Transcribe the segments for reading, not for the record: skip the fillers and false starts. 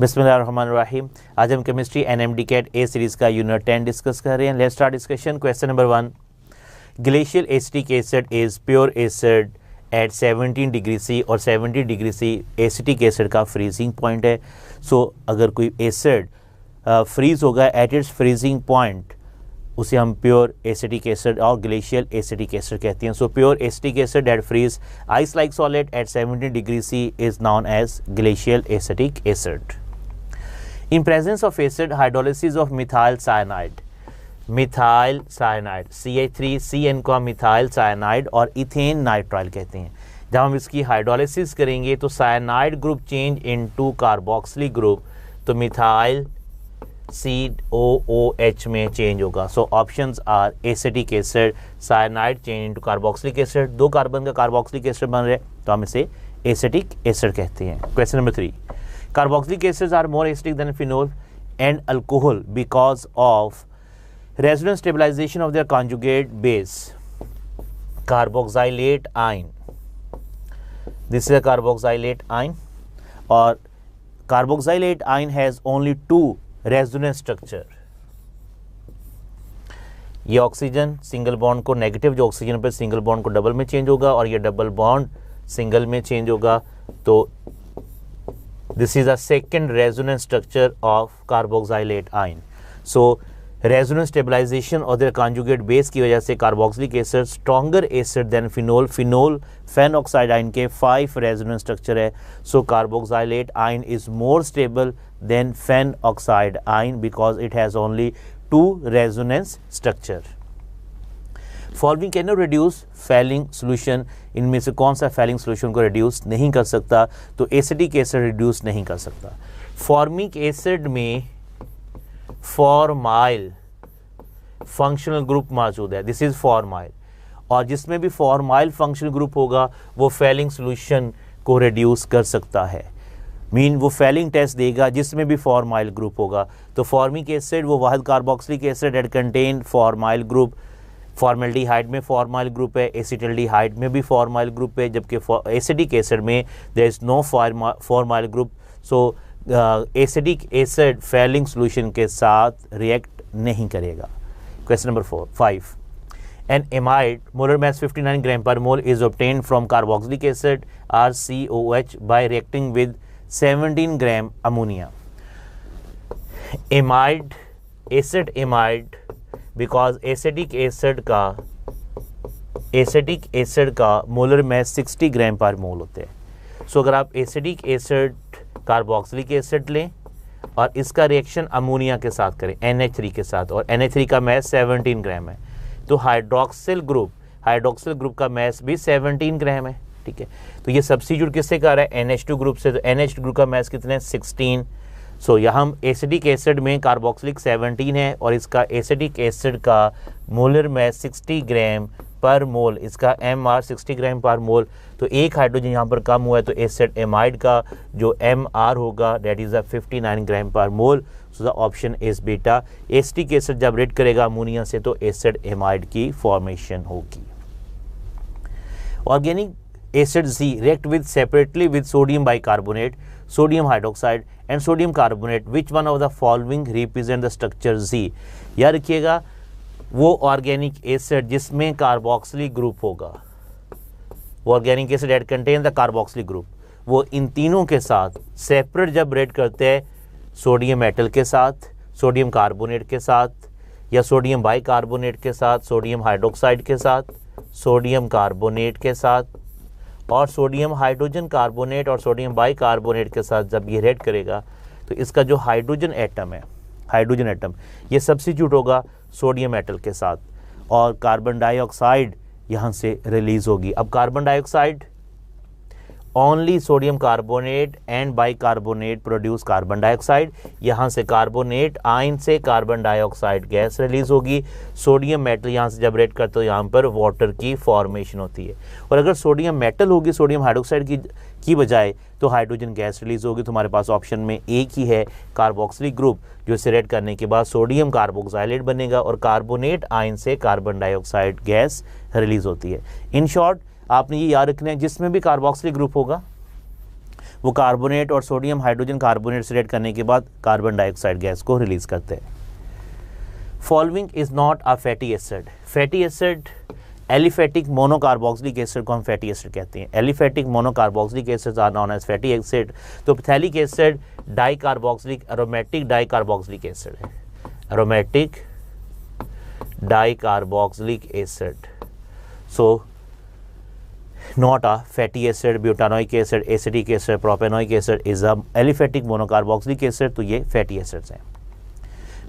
बिस्मिल्लाहिर्रहमानिर्रहीम। आज हम chemistry NMD CAT A series का यूनिट 10 डिस्कस कर रहे हैं। Let's start discussion. Question number 1, glacial acetic acid is pure acid at 17 degree C और 70 डिग्री सी एसिटिक एसिड का फ्रीजिंग पॉइंट है। सो अगर कोई एसिड फ्रीज होगा एट इट्स फ्रीजिंग पॉइंट, उसे हम प्योर एसिटिक एसिड और ग्लेशियल एसिटिक एसिड कहते हैं। So pure acetic acid that freeze ice like solid at 70 degree C is known as glacial acetic acid. In presence of acid, hydrolysis of methyl cyanide, methyl cyanide CH3CN को methyl cyanide और ethane nitrile कहते हैं। जब हम इसकी hydrolysis करेंगे तो cyanide group change into carboxylic group, तो मिथाइल COOH में चेंज होगा। So options are acetic acid, cyanide change into carboxylic acid, 2 carbon का कार्बोक्सिलिक एसिड बन रहे तो हम इसे एसिटिक एसिड कहते हैं। Question number 3, carboxylic acids are more acidic than phenol and alcohol because of resonance stabilisation of their conjugate base carboxylate ion. This is a carboxylate ion और carboxylate ion has only 2 resonance structure. ये oxygen single bond को negative, जो oxygen पर single bond को double में change होगा और ये डबल बॉन्ड सिंगल में चेंज होगा। तो this is a second resonance structure of कार्बोक्साइलेट ion. So resonance stabilisation और देयर कॉन्जुगेट बेस की वजह से carboxylic acid stronger acid than phenol. Phenol phenoxide ion के 5 रेजोनेंस स्ट्रक्चर है। So carboxylate ion is more stable than phenoxide ion because it has only 2 resonance structure. Following can not reduce Fehling solution, इनमें से कौन सा falling solution को reduce नहीं कर सकता? तो एसिटिक एसिड रिड्यूस नहीं कर सकता। फॉर्मिक एसिड में फॉर्माइल फंक्शनल ग्रुप मौजूद है, दिस इज फॉर्माइल, और जिसमें भी फॉर्माइल फंक्शनल ग्रुप होगा वो फैलिंग सोल्यूशन को रिड्यूस कर सकता है। मीन वो फैलिंग टेस्ट देगा जिसमें भी फॉर्माइल ग्रुप होगा। तो फॉर्मिक एसिड वो वाहिद carboxylic acid that contain formyl group. Formaldehyde में फॉर्माइल ग्रुप है, एसिटल्डिहाइड में भी फॉर्माइल ग्रुप है, जबकि एसिडिक एसिड में there is no formyl group. So acidic acid Fehling solution के साथ रिएक्ट नहीं करेगा। Question number 5, an amide molar mass 59 gram per mole is obtained from carboxylic acid RCOH by reacting with 17 gram ammonia. Amide, acid amide, because acidic acid का molar mass 60 ग्राम per मोल होते हैं। सो अगर आप acidic acid carboxylic acid लें और इसका reaction ammonia के साथ करें NH3 के साथ, और NH3 का मास 17 ग्राम है, तो हाइड्रोक्सिल ग्रुप का मास भी 17 ग्राम है। ठीक है, तो ये सब्स्टिट्यूट किससे कर रहा है? NH2 ग्रुप से। तो NH2 ग्रुप का मास कितने? 16। सो यहाँ हम एसिडिक एसिड में कार्बोक्सिलिक 17 है और इसका एसिडिक एसिड का मोलर मास 60 ग्राम पर मोल, इसका MR 60 ग्राम पर मोल। तो एक हाइड्रोजन यहाँ पर कम हुआ है, तो एसिड एमाइड का जो MR होगा that is 59 gram per mole. So the option is beta. Acetic acid जब रिएक्ट करेगा अमोनिया से तो एसिड एमाइड की फॉर्मेशन होगी। Organic acid Z react with separately with sodium bicarbonate, sodium hydroxide and sodium carbonate. Which one of the following represent the structure Z? याद रखिएगा, वो organic acid जिसमें कार्बोक्सिलिक ग्रुप होगा, वो organic acid that contain the carboxylic group, वो इन तीनों के साथ सेपरेट जब रिएक्ट करते हैं सोडियम मेटल के साथ, सोडियम कार्बोनेट के साथ, या सोडियम बाइकार्बोनेट के साथ, सोडियम हाइड्रोक्साइड के साथ, सोडियम कार्बोनेट के साथ, और सोडियम हाइड्रोजन कार्बोनेट और सोडियम बाइकार्बोनेट के साथ जब ये रिएक्ट करेगा तो इसका जो हाइड्रोजन एटम ये सब्स्टिट्यूट होगा सोडियम मेटल के साथ और कार्बन डाइऑक्साइड यहाँ से रिलीज होगी। अब carbon dioxide only sodium carbonate and bicarbonate produce carbon dioxide, यहाँ से कार्बोनेट आयन से कार्बन डाइऑक्साइड गैस रिलीज होगी। सोडियम मेटल यहाँ से जब रिएक्ट करते हो यहाँ पर वाटर की फॉर्मेशन होती है, और अगर सोडियम मेटल होगी सोडियम हाइड्रोक्साइड की बजाय तो हाइड्रोजन गैस रिलीज होगी। तो हमारे पास ऑप्शन में एक ही है कार्बोक्सिलिक ग्रुप, जो इसे रिएक्ट करने के बाद सोडियम कार्बोक्साइलेट बनेगा और कार्बोनेट आयन से कार्बन डाइऑक्साइड गैस रिलीज होती है। इन शॉर्ट आपने ये याद रखना है, जिसमें भी कार्बोक्सिलिक ग्रुप होगा वो कार्बोनेट और सोडियम हाइड्रोजन कार्बोनेट से रिएक्ट करने के बाद कार्बन डाइऑक्साइड गैस को रिलीज करते हैं। Following is not a fatty acid. Fatty acid aliphatic monocarboxylic acid को हम फैटी एसिड कहते हैं। Aliphatic monocarboxylic acids are known as fatty acid. तो phthalic acid dicarboxylic aromatic dicarboxylic acid है, aromatic dicarboxylic acid. So not a fatty acid, butanoic acid, acetic acid, propanoic acid is a aliphatic monocarboxylic acid, तो ये fatty acids हैं।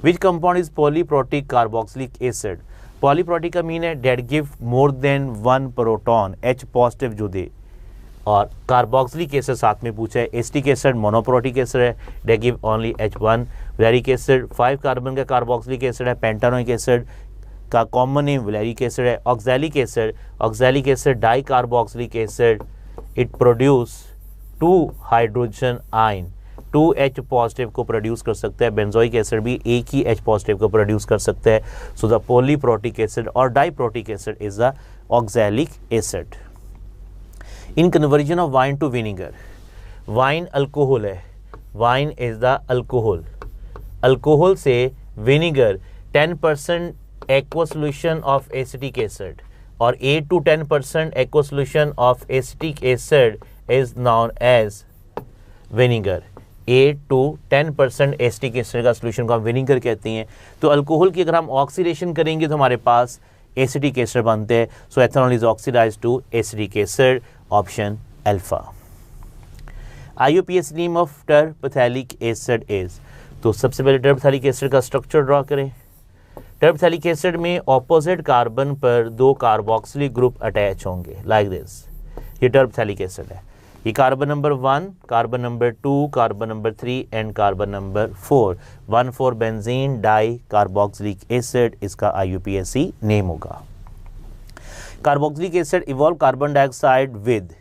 Which compound is polyprotic carboxylic acid? Polyprotic का mean है that give more than one proton, H positive जो दे, और carboxylic acid साथ में पूछा है। एसिटिक एसिड मोनोप्रोटिक एसिड है, that give only H1। Valeric acid 5 carbon का कार्बोक्सिलिक एसिड है। पेंटानोइक एसिड का कॉमन नेम वैलिक एसिड है। Oxalic acid dicarboxylic acid, it produce 2 hydrogen ion, 2H positive को प्रोड्यूस कर सकता है। बेंजोइक एसिड भी एक ही H पॉजिटिव को प्रोड्यूस कर सकता है। सो द पॉलीप्रोटिक एसिड और diprotic acid is the oxalic acid. In conversion of wine to vinegar, wine alcohol है, wine is the alcohol, alcohol से vinegar 10% aqueous solution of acetic acid और 8 to 10% aqueous solution of acetic acid is known as vinegar। 8 to 10% acetic acid का solution को हम vinegar कहते हैं। तो alcohol की अगर हम ऑक्सीडेशन करेंगे तो हमारे पास acetic acid बनते हैं। सो ethanol is oxidized to acetic acid, option alpha। IUPAC name of terpephalic acid is, तो सबसे पहले terpephalic acid का स्ट्रक्चर ड्रॉ करें। टर्पेथैलिक एसिड में ऑपोजिट कार्बन पर 2 कार्बोक्सिलिक ग्रुप अटैच होंगे लाइक दिस। ये टर्पेथैलिक एसिड है। ये carbon number 1, carbon number 2, carbon number 3 and carbon number 4, 1,4 benzene di carboxylic acid, इसका IUPAC नेम होगा। Carboxylic acid evolve carbon dioxide with,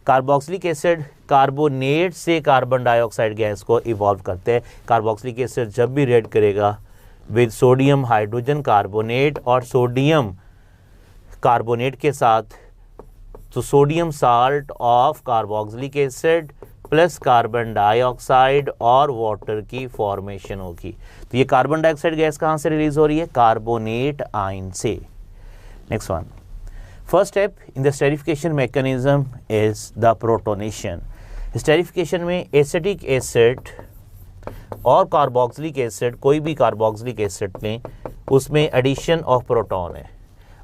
carboxylic acid carbonate से carbon dioxide gas को evolve करते हैं। Carboxylic acid जब भी रिएक्ट करेगा with sodium hydrogen carbonate और सोडियम कार्बोनेट के साथ, तो sodium salt of carboxylic acid plus carbon dioxide और वाटर की फॉर्मेशन होगी। तो ये कार्बन डाइऑक्साइड गैस कहाँ से रिलीज हो रही है? कार्बोनेट आयन से। Next one, first step in the esterification mechanism is the protonation. Esterification में एसिटिक एसिड और कार्बोक्सिलिक एसिड, कोई भी कार्बोक्सिलिक एसिड लें, उसमें एडिशन ऑफ प्रोटॉन है।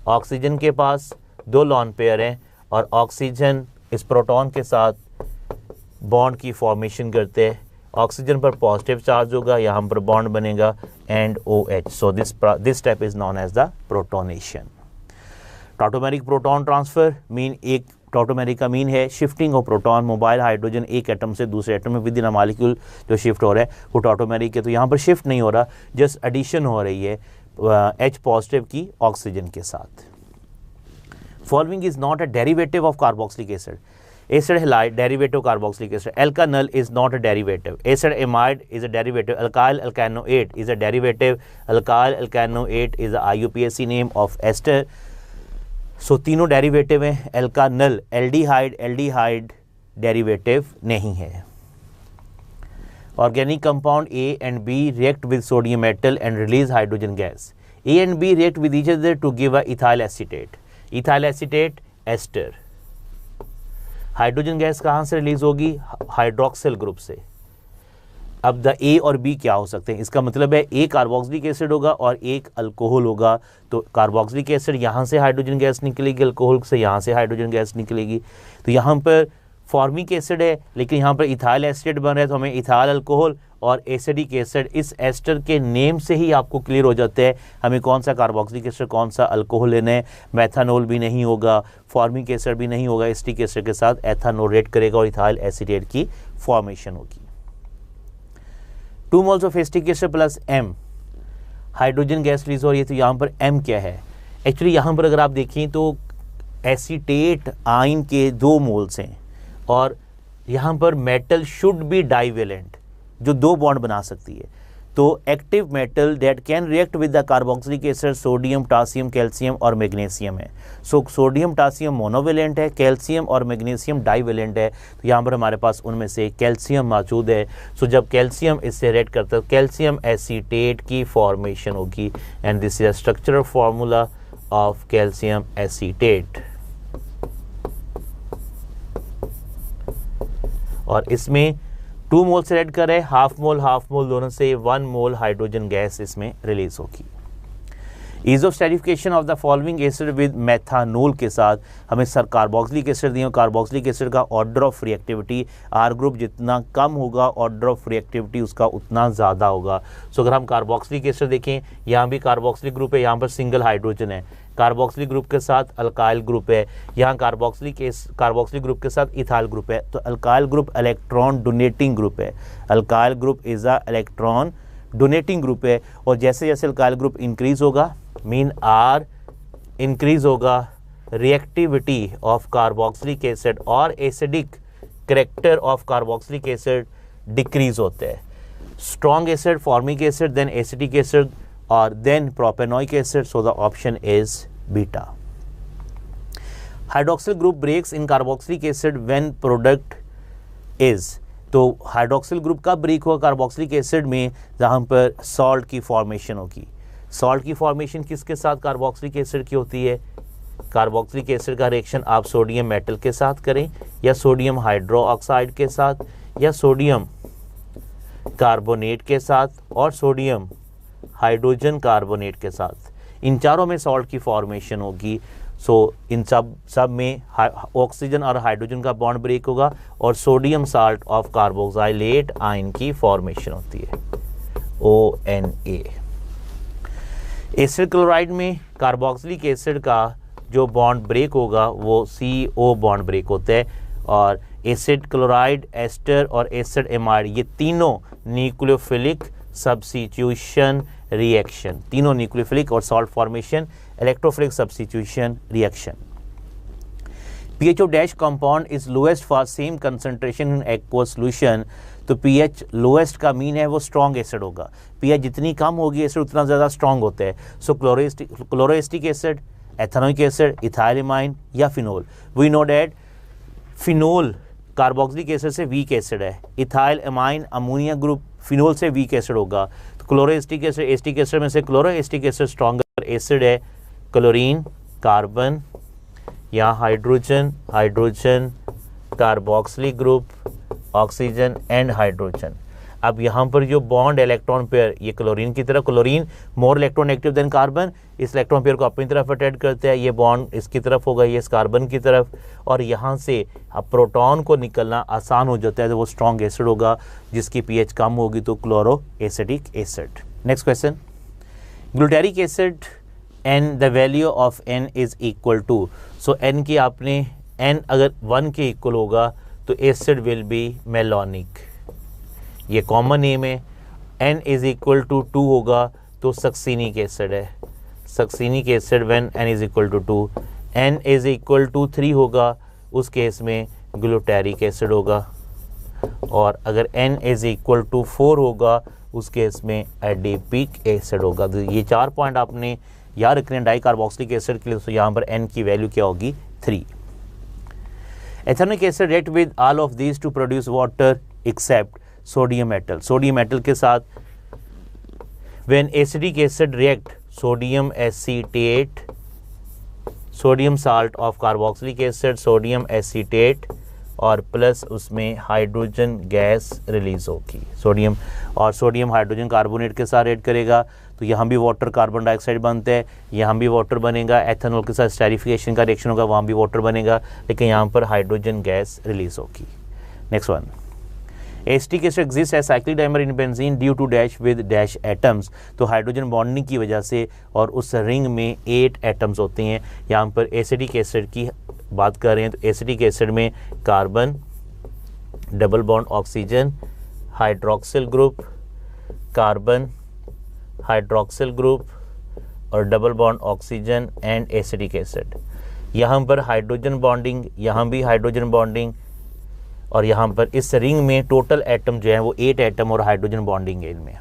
ऑक्सीजन के पास 2 लॉन पेयर हैं और ऑक्सीजन इस प्रोटॉन के साथ बॉन्ड की फॉर्मेशन करते हैं। ऑक्सीजन पर पॉजिटिव चार्ज होगा, यहाँ पर बॉन्ड बनेगा and OH। So this step is known as the protonation. Tautomeric proton transfer mean, एक टॉटोमेरिक का मीन है shifting of proton, mobile hydrogen एक एटम से दूसरे एटम में विद इन अ मॉलिक्यूल जो शिफ्ट हो रहा है वो टॉटोमेरिक है। तो यहाँ पर शिफ्ट नहीं हो रहा, जस्ट एडिशन हो रही है H पॉजिटिव की ऑक्सीजन के साथ। Following is not a derivative of carboxylic acid. Acid halide derivative carboxylic acid. Alkanal is not a derivative. Acid amide is a derivative. Alkyl alkanoate is a derivative. Alkyl alkanoate is a IUPAC name of ester. So तीनों derivative हैं। Alkanal aldehyde derivative नहीं है। Organic compound A and B react with sodium metal and release hydrogen gas. A and B react with each other to give a ethyl acetate. ethyl acetate ester. Hydrogen gas कहाँ से release होगी? Hydroxyl group से। अब the A और B क्या हो सकते हैं? इसका मतलब है A कार्बोक्सिलिक एसिड होगा और एक अल्कोहल होगा। तो कार्बोक्सिलिक एसिड यहाँ से हाइड्रोजन गैस निकलेगी, अल्कोहल से यहाँ से हाइड्रोजन गैस निकलेगी। तो यहाँ पर फॉर्मिक एसिड है लेकिन यहाँ पर इथाइल एसिड बन रहा है, तो हमें इथाइल अल्कोहल और एसिडिक एसिड, इस एस्टर के नेम से ही आपको क्लियर हो जाता है हमें कौन सा कार्बोक्सिलिक एसिड कौन सा अल्कोहल लेना है। मेथानॉल भी नहीं होगा, फॉर्मिक एसिड भी नहीं होगा, एसिटिक एसिड के साथ एथानॉल रिएक्ट करेगा और इथाइल एसिटेट की फॉर्मेशन होगी। 2 moles of acetic acid plus M hydrogen gas release हो रही है। तो यहाँ पर M क्या है? एक्चुअली यहाँ पर अगर आप देखें तो एसीटेट आयन के 2 मोल्स हैं और यहाँ पर मेटल शुड बी डाइवेलेंट, जो 2 बॉन्ड बना सकती है। तो active metal that can react with the carboxylic acid sodium, potassium, calcium और मैग्नीशियम है। सो सोडियम पोटासियम मोनोवेलेंट है, कैल्शियम और मैग्नीशियम डाइवेलेंट है। तो यहाँ पर हमारे पास उनमें से कैल्शियम मौजूद है। सो जब कैल्शियम इससे रिएक्ट करता है तो कैल्शियम एसीटेट की फॉर्मेशन होगी and this is structural formula of calcium acetate. और इसमें 2 मोल से ऐड करें, हाफ मोल दोनों से 1 मोल हाइड्रोजन गैस इसमें रिलीज होगी। Ease of esterification of the following acid with methanol के साथ हमें सर कार्बोक्सिलिक एसिड दिए, कार्बोक्सिलिक एसिड का order of reactivity R group जितना कम होगा ऑर्डर ऑफ रिएक्टिविटी उसका उतना ज़्यादा होगा। सो अगर हम कार्बोक्सिलिक एसिड देखें, यहाँ भी कार्बोक्सिलिक ग्रुप है, यहाँ पर सिंगल हाइड्रोजन है, कार्बोक्सिलिक ग्रुप के साथ अल्काइल ग्रुप है, यहाँ कार्बोक्सिलिक ग्रुप के साथ इथाइल ग्रुप है। तो alkyl group electron donating group है, alkyl group is a electron donating group है। और जैसे जैसे अल्काइल ग्रुप इंक्रीज होगा मीन आर इंक्रीज होगा, रिएक्टिविटी ऑफ कार्बोक्सिलिक एसिड और acidic character of carboxylic acid decrease होते हैं। Strong acid formic acid, then acetic acid और then propanoic acid. So the option is beta. Hydroxyl group breaks in carboxylic acid when product is, तो hydroxyl group का break होगा carboxylic acid में जहाँ पर salt की फॉर्मेशन होगी। Salt की फॉर्मेशन किसके साथ कार्बोक्सिलिक एसिड की होती है? कार्बोक्सिलिक एसिड का रिएक्शन आप सोडियम मेटल के साथ करें या सोडियम हाइड्रो ऑक्साइड के साथ या सोडियम कार्बोनेट के साथ और सोडियम हाइड्रोजन कार्बोनेट के साथ, इन चारों में सॉल्ट की फॉर्मेशन होगी। सो इन सब में ऑक्सीजन और हाइड्रोजन का बॉन्ड ब्रेक होगा और सोडियम साल्ट ऑफ कार्बोक्साइलेट आयन की फॉर्मेशन होती है, ONA। एसिड क्लोराइड में कार्बोक्सिलिक एसिड का जो बॉन्ड ब्रेक होगा वो CO बॉन्ड ब्रेक होता है और एसिड क्लोराइड, एस्टर और एसिड एमाइड ये तीनों न्यूक्लियोफिलिक सब्स्टिट्यूशन रिएक्शन, तीनों न्यूक्लियोफिलिक और salt formation electrophilic substitution reaction. pH of dash compound is lowest for same concentration in aqueous solution। तो pH लोएस्ट का मीन है वो स्ट्रॉन्ग एसिड होगा, pH जितनी कम होगी एसिड उतना ज़्यादा स्ट्रॉन्ग होता है। So chloroacetic acid, ethanoic acid, ethylamine या phenol. We know that phenol carboxylic acid से वीक एसिड है, इथाइलमाइन अमोनिया ग्रुप फिनोल से वीक एसिड होगा। तो क्लोरोएस्टिक एसिड, एस्टिक एसिड में से क्लोरोएस्टिक एसिड स्ट्रॉन्गर एसिड है, क्लोरीन, कार्बन, यहाँ hydrogen, carboxylic group, oxygen and hydrogen. अब यहाँ पर जो बॉन्ड इलेक्ट्रॉन पेयर ये क्लोरीन की तरफ, chlorine more electron active than carbon, इस इलेक्ट्रॉन पेयर को अपनी तरफ अटैच करते हैं, ये बॉन्ड इसकी तरफ होगा, ये इस कार्बन की तरफ, और यहाँ से अब प्रोटॉन को निकलना आसान हो जाता है तो वो स्ट्रॉन्ग एसिड होगा जिसकी pH कम होगी तो chloro acidic acid. Next question, glutaric acid N the value of N is equal to. So N की आपने N अगर 1 के इक्वल होगा तो एसिड विल बी मेलोनिक, ये कॉमन नेम है। N इज इक्वल टू 2 होगा तो सक्सीनिक एसिड है, succinic acid when N is equal to 2। N is equal to 3 होगा उस केस में ग्लूटेरिक एसिड होगा, और अगर N इज इक्वल टू 4 होगा उस केस में एडिपिक एसिड होगा। तो ये 4 पॉइंट आपने याद रखने डाई कार्बोक्सिलिक एसिड के लिए। तो यहाँ पर N की वैल्यू क्या होगी? 3। Ethanoic acid react with all of these to produce water except sodium metal. Sodium metal के साथ when acidic acid react sodium acetate, sodium salt of carboxylic acid, sodium acetate और प्लस उसमें hydrogen gas release होगी, sodium और sodium hydrogen carbonate के साथ react करेगा तो यहाँ भी वाटर कार्बन डाइऑक्साइड बनता है, यहाँ भी वाटर बनेगा, एथेनॉल के साथ स्टेरिफिकेशन का रिएक्शन होगा वहाँ भी वाटर बनेगा, लेकिन यहाँ पर हाइड्रोजन गैस रिलीज होगी। Next one, acetic acid exist as cyclic dimer in benzene due to dash with dash atoms. तो हाइड्रोजन बॉन्डिंग की वजह से और उस रिंग में 8 एटम्स होते हैं। यहाँ पर एसिटिक एसिड की बात कर रहे हैं तो एसिटिक एसिड में carbon, double bond oxygen, hydroxyl group, carbon, hydroxyl group और double bond oxygen and acetic acid. यहाँ पर हाइड्रोजन बॉन्डिंग, यहाँ भी हाइड्रोजन बॉन्डिंग, और यहाँ पर इस रिंग में टोटल एटम जो है वो 8 एटम और हाइड्रोजन बॉन्डिंग है इनमें।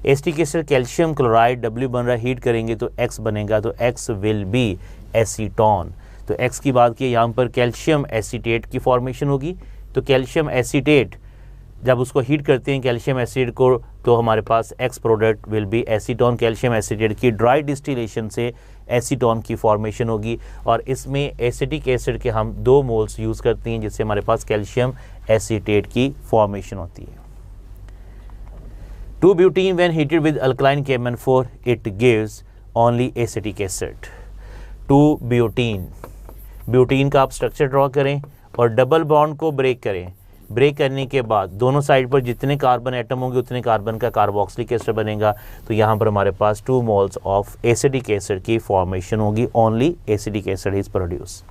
Acetic acid calcium chloride W बन रहा है, हीट करेंगे तो X बनेगा, तो X विल बी एसीटोन। तो X की बात की यहाँ पर कैल्शियम एसीटेट की फॉर्मेशन होगी। तो कैल्शियम एसीटेट जब उसको हीट करते हैं कैल्शियम एसिड को, तो हमारे पास X product will be acetone. Calcium acetate की ड्राई डिस्टिलेशन से एसीटोन की फॉर्मेशन होगी और इसमें एसिटिक एसिड के हम 2 मोल्स यूज़ करते हैं जिससे हमारे पास कैल्शियम एसीटेट की फॉर्मेशन होती है। 2-butene when heated with alkaline KMnO4 it gives only acetic acid। 2-butene, butene का आप स्ट्रक्चर ड्रॉ करें और डबल बॉन्ड को ब्रेक करें। ब्रेक करने के बाद दोनों साइड पर जितने कार्बन एटम होंगे उतने कार्बन का कार्बोक्सिलिक एसिड बनेगा। तो यहाँ पर हमारे पास 2 मोल्स ऑफ एसिडिक एसिड की फॉर्मेशन होगी। Only acidic acid is produce.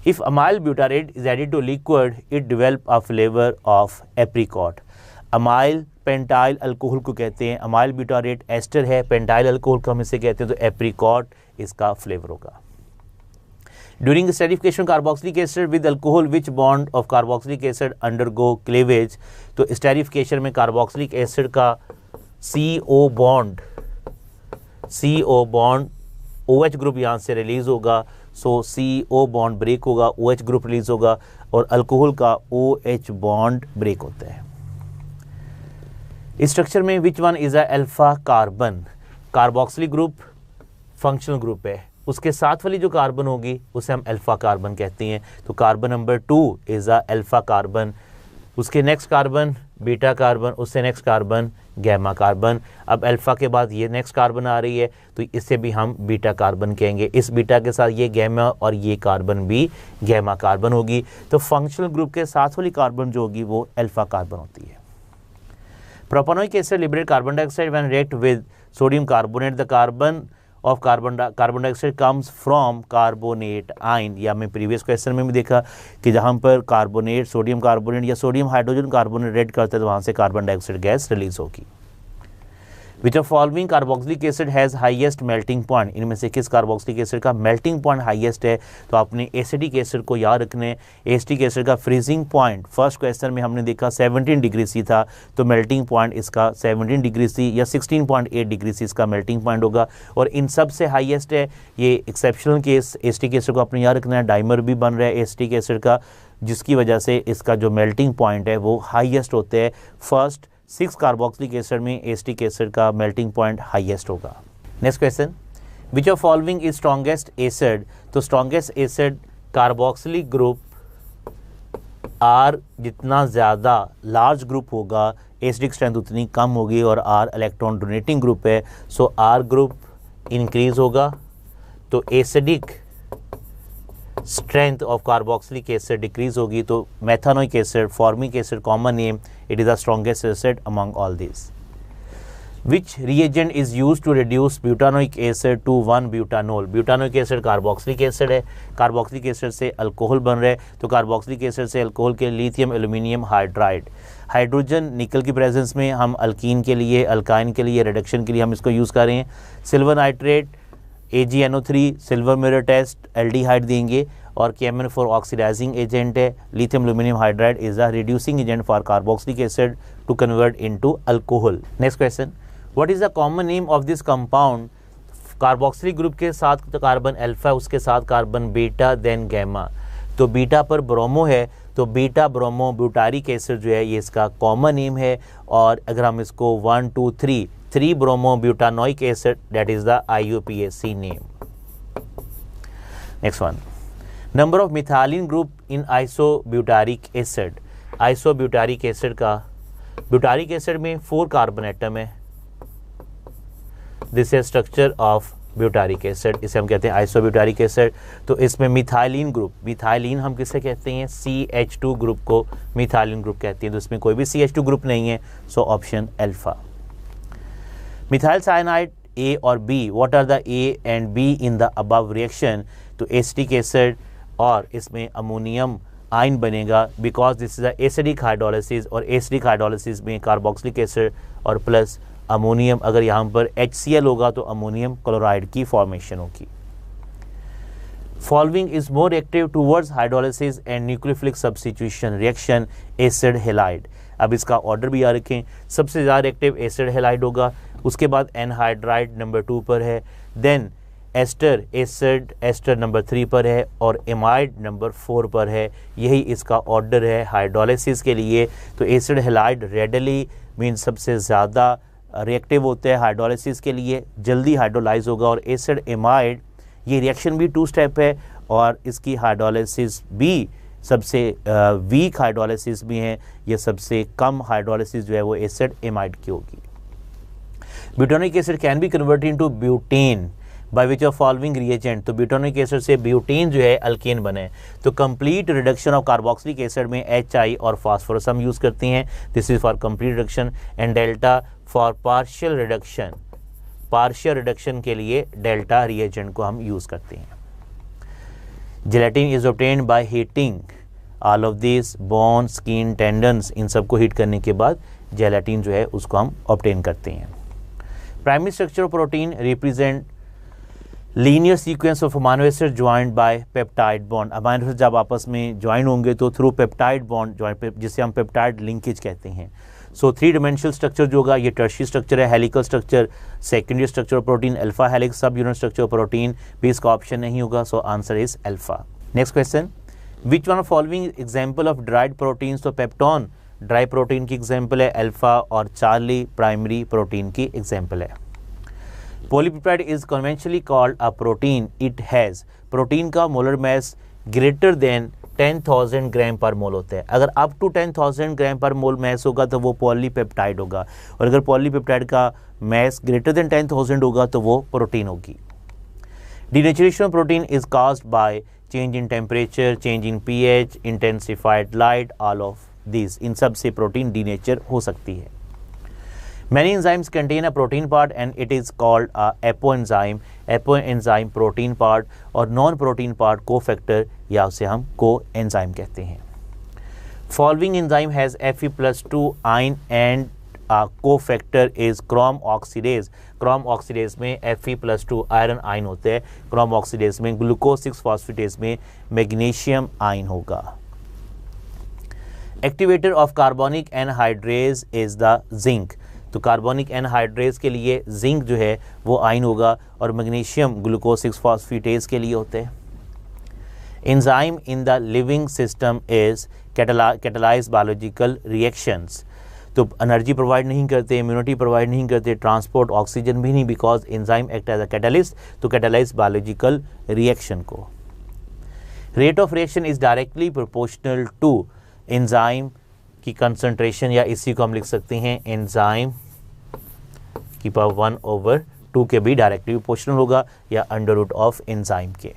If amyl butyrate is added to liquid it develop a flavour of apricot. Amyl pentyl alcohol को कहते हैं, अमाइल ब्यूटारेट एस्टर है, पेंटाइल अल्कोहल को हम इसे कहते हैं, तो एप्रिकॉट इसका फ्लेवर होगा। During esterification carboxylic acid with alcohol, which bond of carboxylic acid undergo cleavage? तो esterification में carboxylic acid का CO bond OH ग्रुप यहाँ से रिलीज होगा, सो CO बॉन्ड ब्रेक होगा, OH ग्रुप रिलीज होगा और अल्कोहल का OH बॉन्ड ब्रेक होता है। इस स्ट्रक्चर में which one is a alpha carbon? Carboxylic group functional group है, उसके साथ वाली जो कार्बन होगी उसे हम अल्फा कार्बन कहते हैं। तो carbon number 2 is a alpha carbon, उसके नेक्स्ट कार्बन बीटा कार्बन, उससे नेक्स्ट कार्बन गैमा कार्बन। अब अल्फा के बाद ये नेक्स्ट कार्बन आ रही है तो इसे भी हम बीटा कार्बन कहेंगे। इस बीटा के साथ ये गैमा और ये कार्बन भी गैमा कार्बन होगी। तो फंक्शनल ग्रुप के साथ वाली कार्बन जो होगी वो अल्फा कार्बन होती है। Propanoic acid liberate carbon dioxide when react with sodium carbonate. The carbon of carbon dioxide comes from carbonate ion. या मैं प्रीवियस क्वेश्चन में भी देखा कि जहाँ पर कार्बोनेट सोडियम कार्बोनेट या सोडियम हाइड्रोजन कार्बोनेट रेड करते हैं तो वहाँ से कार्बन डाइऑक्साइड गैस रिलीज होगी। विच of following carboxylic acid has highest melting point? इनमें से किस कार्बोक्सिलिक एसिड का मेल्टिंग पॉइंट हाईएस्ट है? तो आपने एसिडिक एसिड को याद रखने। एसिडिक एसिड का फ्रीजिंग पॉइंट फर्स्ट क्वेश्चन में हमने देखा 17 डिग्री सी था, तो मेल्टिंग पॉइंट इसका 17 डिग्री सी या 16.8 डिग्री सी इसका मेल्टिंग पॉइंट होगा। और इन सब से हाईएस्ट है ये एक्सेप्शनल केस, एसिडिक एसिड को आपने याद रखना है। डाइमर भी बन रहा है एसिडिक एसिड का, जिसकी वजह से इसका जो मेल्टिंग पॉइंट है वो हाईएस्ट होते हैं। फर्स्ट 6 कार्बोक्सिलिक एसिड में एसिटिक एसिड का मेल्टिंग पॉइंट हाईएस्ट होगा। Next question, which of following is strongest acid? तो strongest acid carboxylic group R जितना ज़्यादा लार्ज ग्रुप होगा एसिडिक स्ट्रेंथ उतनी कम होगी और आर इलेक्ट्रॉन डोनेटिंग ग्रुप है, सो आर ग्रुप इंक्रीज होगा। तो acidic strength of carboxylic acid decrease होगी। तो methanoic acid, formic acid common name, it is the strongest acid among all this. Which reagent is use to reduce butanoic acid to one butanol? Butanoic acid carboxylic acid है, carboxylic acid से alcohol बन रहा है, तो carboxylic acid से alcohol के lithium aluminium hydride, hydrogen nickel की presence में हम अल्कीन के लिए, अल्काइन के लिए, रिडक्शन के लिए हम इसको यूज़ कर रहे हैं। Silver nitrate AgNO3 silver mirror test aldehyde देंगे और KMnO4 ऑक्सीडाइजिंग एजेंट है। Lithium aluminium hydride is a reducing agent for carboxylic acid to convert into alcohol. Next question, what is the common name of this compound? Carboxylic group के साथ तो carbon alpha, उसके साथ carbon beta then gamma, तो beta पर bromo है, तो beta bromo butyric acid जो है ये इसका कॉमन नेम है। और अगर हम इसको 1 2 3 bromo butanoic acid, that is the IUPAC name. Next one, number of methylene group in isobutyric acid. Isobutyric acid का, ब्यूटारिक एसिड में 4 कार्बन एटम है, this is structure of butyric acid, इसे हम कहते हैं आइसोब्यूटारिक एसिड। तो इसमें मिथाइलिन ग्रुप, मिथाइलिन हम किसे कहते हैं? CH2 ग्रुप को मिथाइलिन ग्रुप कहते हैं, तो इसमें कोई भी CH2 ग्रुप नहीं है, so option alpha. Methyl cyanide A और B, what are the A and B in the above reaction? तो एसिटिक एसिड और इसमें अमोनियम आयन बनेगा because this is a acidic hydrolysis, और एसिडिक हाइड्रोलिसिस में carboxylic acid और plus ammonium, अगर यहाँ पर HCl होगा तो अमोनियम क्लोराइड की फॉर्मेशन होगी। Following is more active towards hydrolysis and nucleophilic substitution reaction, acid halide. अब इसका ऑर्डर भी याद रखें, सबसे ज़्यादा रिएक्टिव एसिड हैलाइड होगा, उसके बाद एनहाइड्राइड नंबर 2 पर है, then ester acid ester number 3 पर है और एमाइड नंबर 4 पर है। यही इसका ऑर्डर है हाइड्रोलिसिस के लिए। तो एसिड हैलाइड रेडली मीन सबसे ज़्यादा रिएक्टिव होता है हाइड्रोलिसिस के लिए, जल्दी हाइड्रोलाइज होगा, और एसिड एमाइड ये रिएक्शन भी 2 स्टेप है और इसकी हाइड्रोलिसिस भी सबसे वीक हाइड्रोलिसिस भी है, ये सबसे कम हाइड्रोलिसिस जो है वो एसिड एमाइड की होगी। Butanoic acid can be converted into butane by which of following reagent. तो ब्यूटानिक एसिड से ब्यूटेन जो है अल्केन बने। तो complete reduction of carboxylic acid में HI और फास्फोरस हम यूज़ करते हैं, this is for complete reduction, and delta for partial reduction. Partial reduction के लिए डेल्टा रिएजेंट को हम यूज़ करते हैं। Gelatin is obtained by heating all of this, bone, skin, tendons, इन सबको हीट करने के बाद जेलेटिन जो है उसको हम ऑब्टेन करते हैं। Primary structure of protein represent linear sequence of amino acid joined bye peptide bond. Amino acid जब आपस में ज्वाइन होंगे तो थ्रू पेप्टाइड बॉन्ड ज्वाइन, जिसे हम पेप्टाइड लिंकेज कहते हैं। सो 3 डायमेंशनल स्ट्रक्चर जो होगा ये टर्शियरी स्ट्रक्चर है, helical structure, secondary structure of protein alpha helix, सब यूनिट स्ट्रक्चर ऑफ प्रोटीन भी इसका ऑप्शन नहीं होगा। So answer is alpha. Next question, which one of following example of dried proteins. तो पेप्टोन ड्राई प्रोटीन की example है, alpha और Charlie primary protein की एग्जाम्पल है। Polypeptide is conventionally called a protein, it has, protein का molar mass greater than 10,000 ग्राम per मोल होता है। अगर अप टू 10,000 ग्राम पर मोल मास होगा तो वो पॉलीपेप्टाइड होगा, और अगर पॉलीपेप्टाइड का मास ग्रेटर देन 10,000 होगा तो वो प्रोटीन होगी। Denaturation of protein is caused by change in temperature, change in pH, intensified light, all of this, इन सब से प्रोटीन डीनेचर हो सकती है। Many enzymes contain a protein part and it is called a apoenzyme. Apoenzyme protein part और non-protein part cofactor या उसे हम coenzyme कहते हैं। Following enzyme has Fe+2 ion and a cofactor is chrome oxidase. Chrome oxidase में Fe+2 iron ion होते हैं, chrome oxidase में glucose 6 phosphatase में magnesium ion होगा। Activator of carbonic anhydrase is the zinc. तो कार्बोनिक एनहाइड्रेज के लिए zinc जो है वो आयन होगा, और मैग्नीशियम ग्लूकोज 6 फॉस्फेटेज के लिए होते हैं। Enzyme in the living system is catalyse biological reactions. तो एनर्जी प्रोवाइड नहीं करते, इम्यूनिटी प्रोवाइड नहीं करते, ट्रांसपोर्ट ऑक्सीजन भी नहीं, because enzyme act as a catalyst, तो कैटलाइज बायोलॉजिकल रिएक्शन को। Rate of reaction is directly proportional to enzyme की कंसंट्रेशन, या इसी को हम लिख सकते हैं एंजाइम की पावर 1/2 के भी डायरेक्टली प्रोपोर्शनल होगा, या अंडर रूट ऑफ एंजाइम के।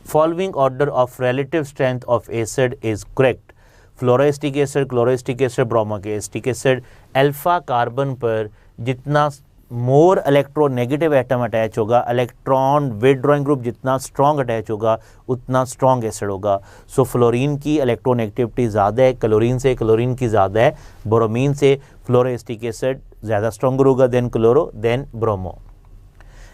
Following order of relative strength of acid is correct. Fluoroacetic acid, chloroacetic acid, bromoacetic acid. Alpha carbon पर जितना मोर इलेक्ट्रोनेगेटिव एटम अटैच होगा, इलेक्ट्रॉन विथड्रॉइंग ग्रुप जितना strong attach होगा उतना strong acid होगा। सो fluorine की electronegativity ज़्यादा है क्लोरीन से, क्लोरीन की ज़्यादा है ब्रोमीन से। फ्लोरोएस्टिक एसिड ज़्यादा स्ट्रॉन्गर होगा than chloro than bromo.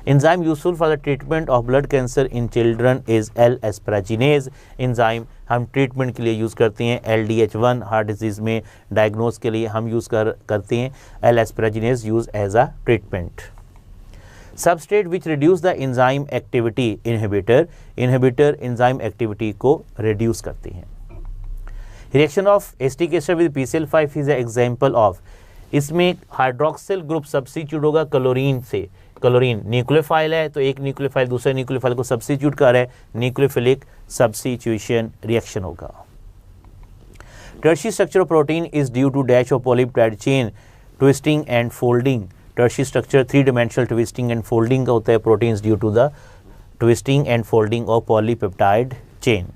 Enzyme useful for the treatment of blood cancer in children is L-asparaginase. Enzyme हम ट्रीटमेंट के लिए यूज़ करते हैं LDH1 हार्ट डिजीज़ में डायग्नोज के लिए हम यूज़ करते हैं L-asparaginase use as a treatment. Substrate which reduce the enzyme activity inhibitor. Inhibitor enzyme activity को रिड्यूस करते हैं। Reaction of acetic acid with PCl5 is a example of, इसमें हाइड्रोक्सिल ग्रुप सब्स्टिट्यूट होगा क्लोरीन से। Chlorine nucleophile है तो एक nucleophile दूसरे न्यूक्लियोफाइल को सब्स्टिट्यूट कर रहा है, न्यूक्लियोफिलिक सब्स्टिट्यूशन रिएक्शन होगा। Tertiary structure of protein is due to dash of polypeptide chain twisting and folding. Tertiary structure 3 dimensional twisting and folding का होता है, proteins due to the twisting and folding of polypeptide chain.